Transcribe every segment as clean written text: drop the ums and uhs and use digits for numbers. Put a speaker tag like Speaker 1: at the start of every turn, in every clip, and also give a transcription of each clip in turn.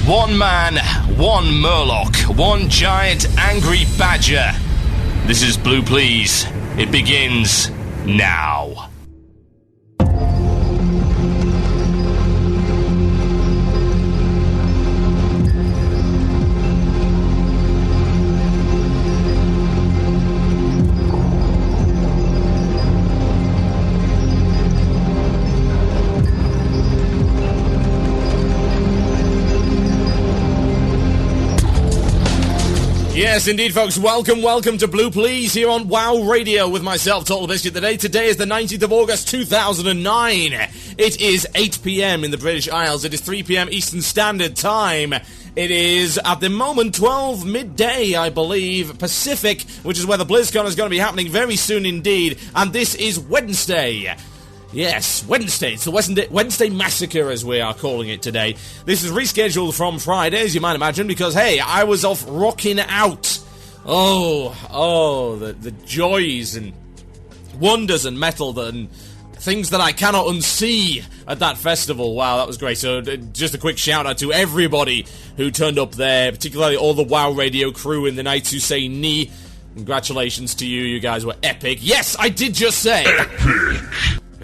Speaker 1: One man, one Murloc, one giant angry badger. This is Blue Please. It begins now.
Speaker 2: Yes, indeed, folks. Welcome to Blue Please here on WoW Radio with myself, Total Biscuit. Today is the 19th of August, 2009. It is 8 p.m. in the British Isles. It is 3 p.m. Eastern Standard Time. It is, at the moment, 12 midday, I believe, Pacific, which is where the BlizzCon is going to be happening very soon indeed. And this is Wednesday. Yes, Wednesday. It's the Wednesday Massacre, as we are calling it today. This is rescheduled from Friday, as you might imagine, because, hey, I was off rocking out. The joys and wonders and metal and things that I cannot unsee at that festival. Wow, that was great. So, just a quick shout-out to everybody who turned up there, particularly all the WoW Radio crew in the Knights Who Say Ni. Congratulations to you. You guys were epic. Yes, I did just say epic.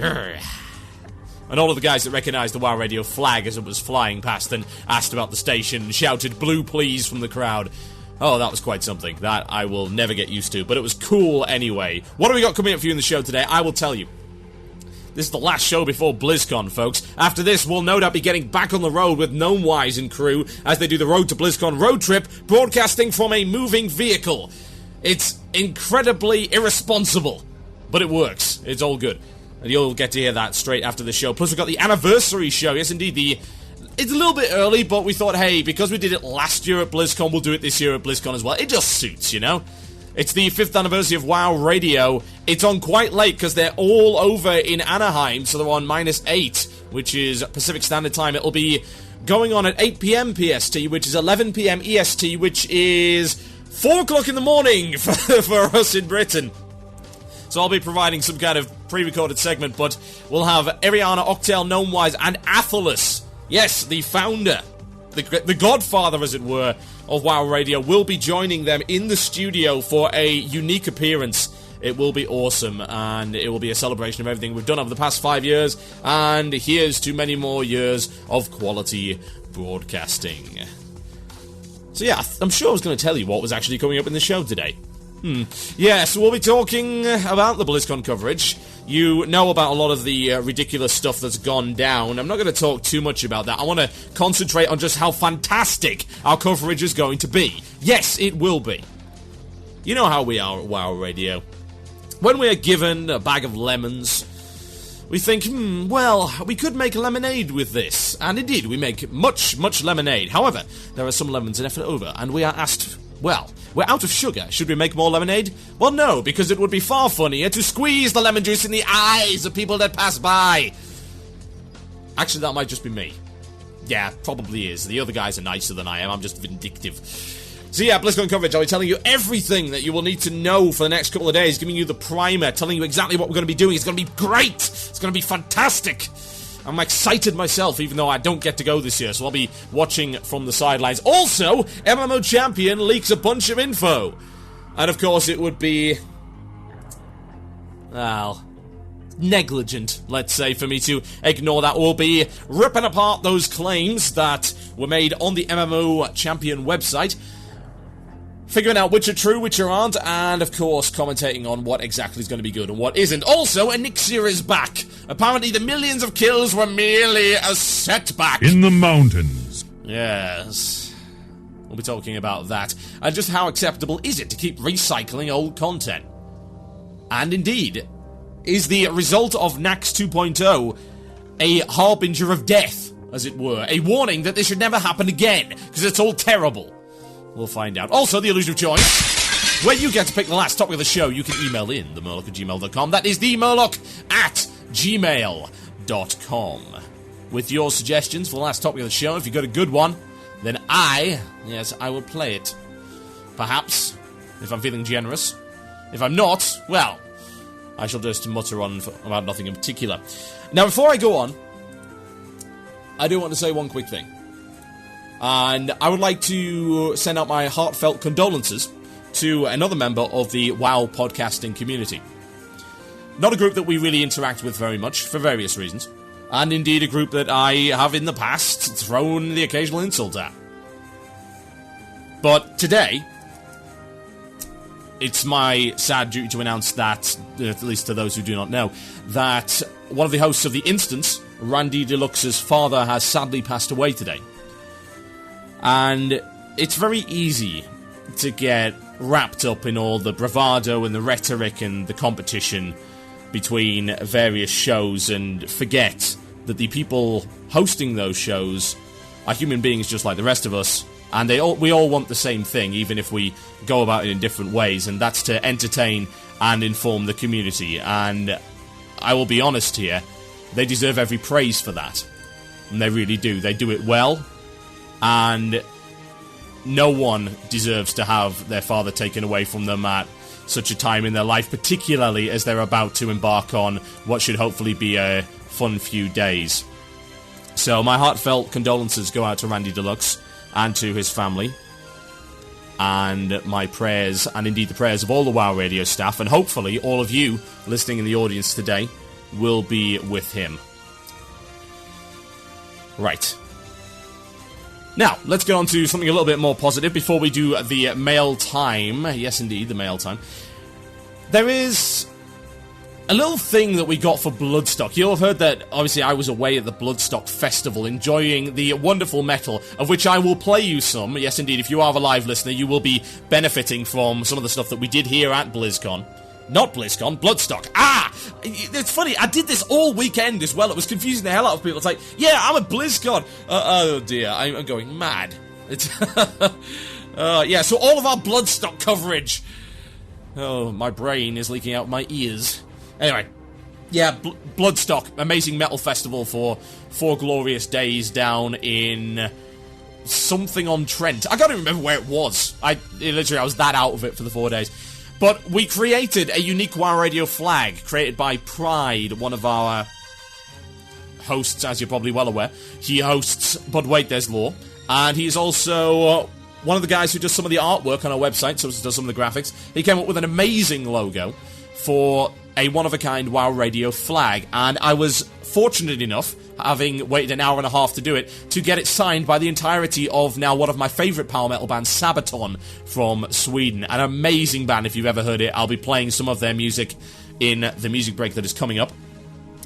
Speaker 2: And all of the guys that recognised the WoW Radio flag as it was flying past and asked about the station and shouted "Blue Please" from the crowd. Oh, that was quite something. That I will never get used to, but it was cool anyway. What have we got coming up for you in the show today? I will tell you. This is the last show before BlizzCon, folks. After this, we'll no doubt be getting back on the road with Gnomewise and crew as they do the Road to BlizzCon road trip, broadcasting from a moving vehicle. It's incredibly irresponsible, but it works. It's all good. And you'll get to hear that straight after the show. Plus, we've got the anniversary show. Yes, indeed, it's a little bit early, but we thought, hey, because we did it last year at BlizzCon, we'll do it this year at BlizzCon as well. It just suits, you know? It's the 5th anniversary of WoW Radio. It's on quite late, because they're all over in Anaheim, so they're on -8, which is Pacific Standard Time. It'll be going on at 8 p.m. PST, which is 11 p.m. EST, which is 4 o'clock in the morning for us in Britain. So I'll be providing some kind of pre-recorded segment, but we'll have Eriana, Octail, Gnomewise, and Athelus. Yes, the founder, the godfather, as it were, of WoW Radio, will be joining them in the studio for a unique appearance. It will be awesome, and it will be a celebration of everything we've done over the past 5 years, and here's to many more years of quality broadcasting. So yeah, I'm sure I was going to tell you what was actually coming up in the show today. Yes, we'll be talking about the BlizzCon coverage. You know about a lot of the ridiculous stuff that's gone down. I'm not going to talk too much about that. I want to concentrate on just how fantastic our coverage is going to be. Yes, it will be. You know how we are at WoW Radio. When we are given a bag of lemons, we think, well, we could make lemonade with this. And indeed, we make much lemonade. However, there are some lemons left over, and we are asked, well, we're out of sugar. Should we make more lemonade? Well, no, because it would be far funnier to squeeze the lemon juice in the eyes of people that pass by. Actually, that might just be me. Yeah, probably is. The other guys are nicer than I am. I'm just vindictive. So yeah, BlizzCon coverage. I'll be telling you everything that you will need to know for the next couple of days, giving you the primer, telling you exactly what we're going to be doing. It's going to be great. It's going to be fantastic. I'm excited myself, even though I don't get to go this year, so I'll be watching from the sidelines. Also, MMO Champion leaks a bunch of info. And of course, it would be, well, negligent, let's say, for me to ignore that. We'll be ripping apart those claims that were made on the MMO Champion website, figuring out which are true, which aren't, and of course commentating on what exactly is going to be good and what isn't. Also, Elixir is back. Apparently the millions of kills were merely a setback.
Speaker 3: In the mountains.
Speaker 2: Yes. We'll be talking about that. And just how acceptable is it to keep recycling old content? And indeed, is the result of Nax 2.0 a harbinger of death, as it were? A warning that this should never happen again, because it's all terrible. We'll find out. Also, the illusion of choice, where you get to pick the last topic of the show. You can email in themurloc@gmail.com. That is themurloc@gmail.com. With your suggestions for the last topic of the show. If you've got a good one, then I will play it. Perhaps, if I'm feeling generous. If I'm not, well, I shall just mutter on about nothing in particular. Now, before I go on, I do want to say one quick thing. And I would like to send out my heartfelt condolences to another member of the WoW podcasting community. Not a group that we really interact with very much, for various reasons. And indeed a group that I have in the past thrown the occasional insult at. But today, it's my sad duty to announce that, at least to those who do not know, that one of the hosts of The Instance, Randy Deluxe's father, has sadly passed away today. And it's very easy to get wrapped up in all the bravado and the rhetoric and the competition between various shows and forget that the people hosting those shows are human beings just like the rest of us, and we all want the same thing, even if we go about it in different ways, and that's to entertain and inform the community. And I will be honest here, they deserve every praise for that, and they really do. They do it well, and no one deserves to have their father taken away from them at such a time in their life, particularly as they're about to embark on what should hopefully be a fun few days. So my heartfelt condolences go out to Randy Deluxe and to his family, and my prayers, and indeed the prayers of all the WoW Radio staff, and hopefully all of you listening in the audience today, will be with him. Right. Now, let's get on to something a little bit more positive before we do the mail time. Yes, indeed, the mail time. There is a little thing that we got for Bloodstock. You'll have heard that, obviously, I was away at the Bloodstock Festival enjoying the wonderful metal, of which I will play you some. Yes, indeed, if you are a live listener, you will be benefiting from some of the stuff that we did here at BlizzCon. Not BlizzCon, Bloodstock. It's funny, I did this all weekend as well. It was confusing the hell out of people. It's like, yeah, I'm at BlizzCon. Oh dear, I'm going mad. It's yeah, so all of our Bloodstock coverage. Oh, my brain is leaking out my ears. Anyway, yeah, Bloodstock, amazing metal festival for 4 glorious days down in something on Trent. I can't even remember where it was. I was that out of it for the 4 days. But we created a unique WoW Radio flag, created by Pride, one of our hosts, as you're probably well aware. He hosts But Wait, There's Lore, and he's also one of the guys who does some of the artwork on our website, so does some of the graphics. He came up with an amazing logo for a one-of-a-kind WoW Radio flag, and I was fortunate enough, having waited an hour and a half to do it, to get it signed by the entirety of now one of my favourite power metal bands, Sabaton, from Sweden. An amazing band, if you've ever heard it. I'll be playing some of their music in the music break that is coming up.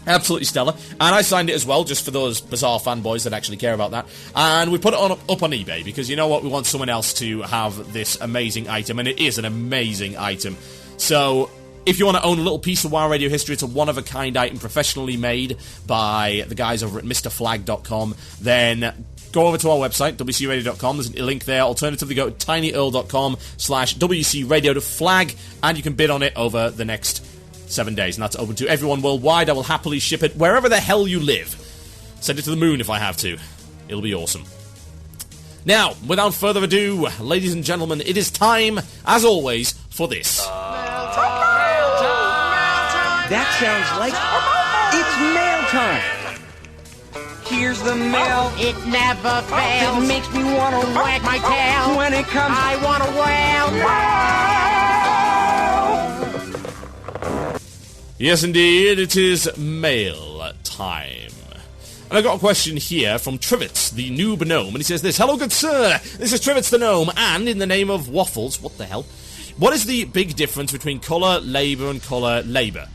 Speaker 2: Absolutely stellar. And I signed it as well, just for those bizarre fanboys that actually care about that. And we put it up on eBay, because you know what? We want someone else to have this amazing item, and it is an amazing item. So if you want to own a little piece of WoW Radio history, it's a one-of-a-kind item professionally made by the guys over at MrFlag.com, then go over to our website, WCRadio.com. There's a link there. Alternatively, go to tinyurl.com/WCRadio to flag, and you can bid on it over the next 7 days, and that's open to everyone worldwide. I will happily ship it wherever the hell you live. Send it to the moon if I have to. It'll be awesome. Now, without further ado, ladies and gentlemen, it is time, as always, for this.
Speaker 3: That sounds like it's mail time. Here's the mail.
Speaker 4: It never fails.
Speaker 3: It makes me want to wag my tail. When it comes,
Speaker 4: I want to wail.
Speaker 2: Yes, indeed, it is mail time. And I got a question here from Trivets, the noob gnome, and he says this: "Hello, good sir. This is Trivets the gnome, and in the name of waffles, what the hell? What is the big difference between colour, labour, and colour, labour?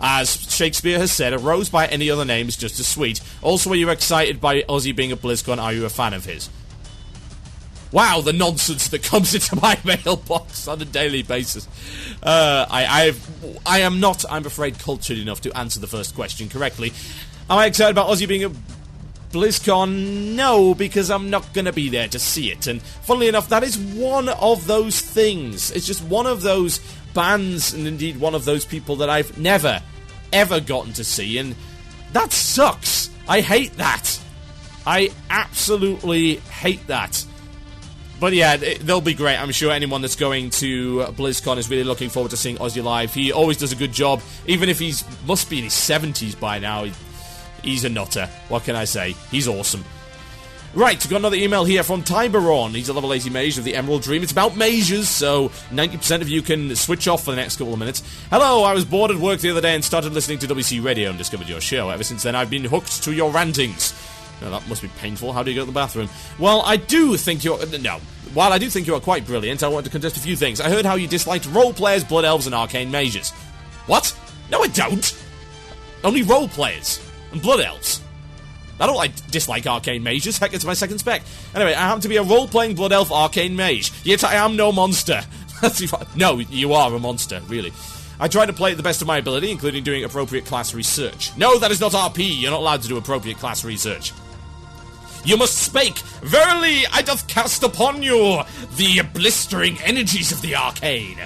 Speaker 2: As Shakespeare has said, a rose by any other name is just as sweet. Also, are you excited by Ozzy being at BlizzCon? Are you a fan of his?" Wow, the nonsense that comes into my mailbox on a daily basis. I am not, I'm afraid, cultured enough to answer the first question correctly. Am I excited about Ozzy being at BlizzCon? No, because I'm not going to be there to see it. And funnily enough, that is one of those things. It's just one of those bands, and indeed one of those people that I've never, ever gotten to see, and that sucks. I hate that. I absolutely hate that. But yeah, they'll be great. I'm sure anyone that's going to BlizzCon is really looking forward to seeing Ozzy live. He always does a good job, even if he must be in his 70s by now. He's a nutter. What can I say? He's awesome. Right, got another email here from Tiberon. He's a level 80 mage of the Emerald Dream. It's about mages, so 90% of you can switch off for the next couple of minutes. Hello, I was bored at work the other day and started listening to WC Radio and discovered your show. Ever since then, I've been hooked to your rantings. Now, that must be painful. How do you go to the bathroom? Well, I do think you're... No. While I do think you are quite brilliant, I want to contest a few things. I heard how you disliked role players, blood elves, and arcane mages. What? No, I don't. Only role players and blood elves. I don't dislike arcane mages. Heck, it's my second spec. Anyway, I happen to be a role-playing blood elf arcane mage. Yet I am no monster. No, you are a monster, really. I try to play at the best of my ability, including doing appropriate class research. No, that is not RP. You're not allowed to do appropriate class research. You must spake. Verily, I doth cast upon you the blistering energies of the arcane.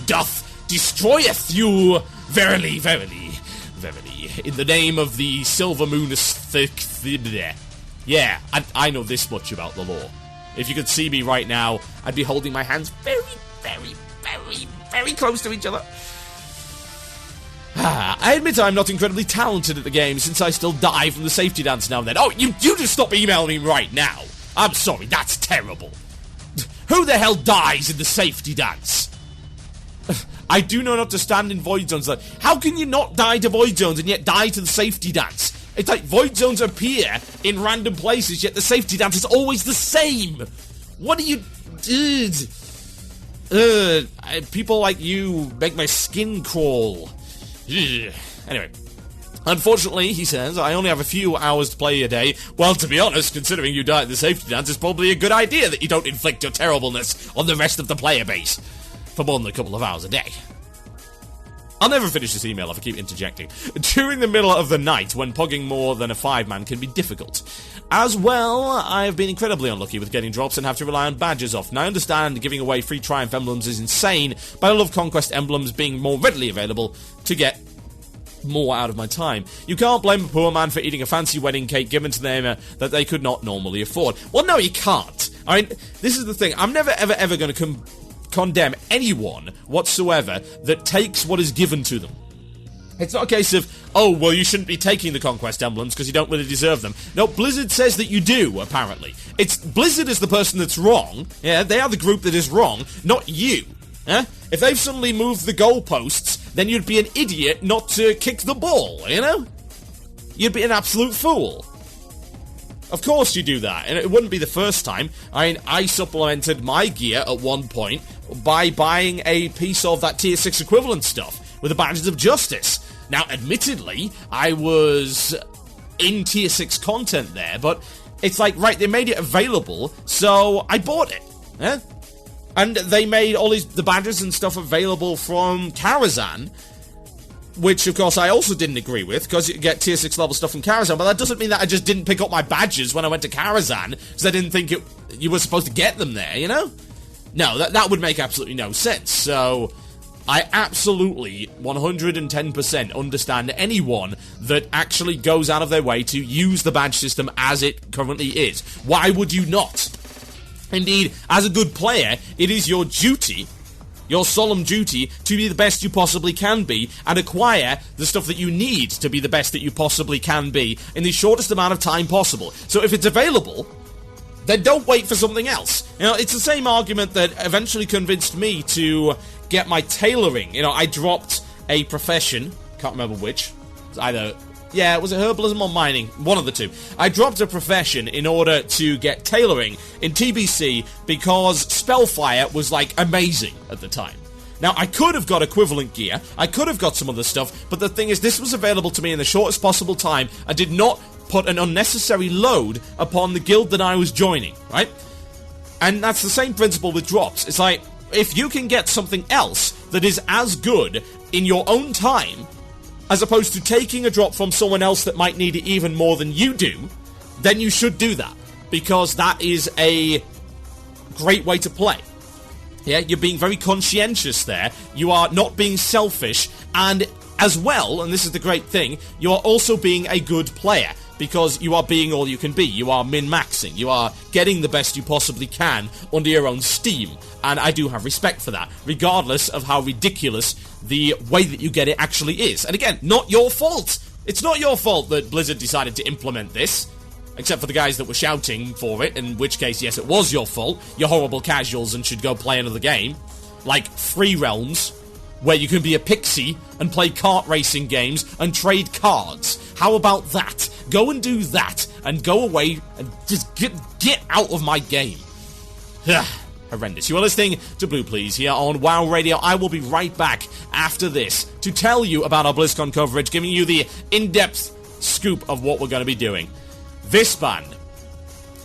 Speaker 2: Doth destroyeth you. Verily, verily, verily. In the name of the silver moon Yeah, I know this much about the law. If you could see me right now, I'd be holding my hands very, very, very, very close to each other. I admit I'm not incredibly talented at the game, since I still die from the safety dance now and then. Oh, you just stop emailing me right now. I'm sorry, that's terrible. Who the hell dies in the safety dance? I do know not to stand in void zones. How can you not die to void zones and yet die to the safety dance? It's like void zones appear in random places, yet the safety dance is always the same. What do you... people like you make my skin crawl. Anyway, unfortunately, he says, I only have a few hours to play a day. Well, to be honest, considering you die at the safety dance, it's probably a good idea that you don't inflict your terribleness on the rest of the player base for more than a couple of hours a day. I'll never finish this email if I keep interjecting. During the middle of the night, when pugging more than a 5-man can be difficult. As well, I have been incredibly unlucky with getting drops and have to rely on badges off. Now, I understand giving away free Triumph emblems is insane, but I love Conquest emblems being more readily available to get more out of my time. You can't blame a poor man for eating a fancy wedding cake given to them that they could not normally afford. Well, no, you can't. I mean, this is the thing. I'm never, ever going to condemn anyone whatsoever that takes what is given to them. It's not a case of, oh, well, you shouldn't be taking the Conquest emblems because you don't really deserve them. No, Blizzard says that you do, apparently. Blizzard is the person that's wrong. Yeah, they are the group that is wrong, not you. If they've suddenly moved the goalposts, then you'd be an idiot not to kick the ball, you know? You'd be an absolute fool. Of course you do that, and it wouldn't be the first time. I mean, I supplemented my gear at one point by buying a piece of that Tier 6 equivalent stuff with the Badges of Justice. Now, admittedly, I was in Tier 6 content there, but it's like, right, they made it available, so I bought it. And they made all the badges and stuff available from Karazhan, which, of course, I also didn't agree with, because you get Tier 6 level stuff from Karazhan, but that doesn't mean that I just didn't pick up my badges when I went to Karazhan, because I didn't think you were supposed to get them there, you know? No, that would make absolutely no sense, so I absolutely 110% understand anyone that actually goes out of their way to use the badge system as it currently is. Why would you not? Indeed, as a good player, it is your duty, your solemn duty, to be the best you possibly can be and acquire the stuff that you need to be the best that you possibly can be in the shortest amount of time possible. So if it's available, then don't wait for something else. You know, it's the same argument that eventually convinced me to get my tailoring. You know, I dropped a profession, can't remember which, it's either... Yeah, was it herbalism or mining? One of the two. I dropped a profession in order to get tailoring in TBC because Spellfire was, like, amazing at the time. Now, I could have got equivalent gear, I could have got some other stuff, but the thing is, this was available to me in the shortest possible time. I did not put an unnecessary load upon the guild that I was joining, right? And that's the same principle with drops. It's like, if you can get something else that is as good in your own time, as opposed to taking a drop from someone else that might need it even more than you do, then you should do that. Because that is a great way to play. Yeah, you're being very conscientious there. You are not being selfish. And as well, and this is the great thing, you are also being a good player. Because you are being all you can be. You are min-maxing. You are getting the best you possibly can under your own steam. And I do have respect for that, regardless of how ridiculous the way that you get it actually is. And again, not your fault. It's not your fault that Blizzard decided to implement this. Except for the guys that were shouting for it, in which case, yes, it was your fault. You're horrible casuals and should go play another game. Like Free Realms, where you can be a pixie and play kart racing games and trade cards. How about that? Go and do that, and go away and just get out of my game. Horrendous. You are listening to Blue Please here on WoW Radio. I will be right back after this to tell you about our BlizzCon coverage, giving you the in-depth scoop of what we're going to be doing. This band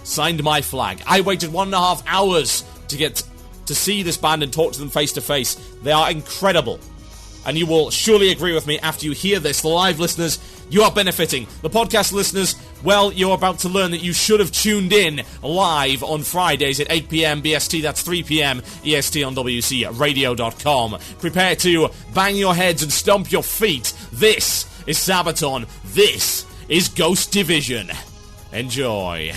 Speaker 2: signed my flag. I waited 1.5 hours to get to see this band and talk to them face to face. They are incredible. And you will surely agree with me after you hear this. The live listeners, you are benefiting. The podcast listeners, well, you're about to learn that you should have tuned in live on Fridays at 8 p.m. BST. That's 3 p.m. EST on WCRadio.com. Prepare to bang your heads and stomp your feet. This is Sabaton. This is Ghost Division. Enjoy.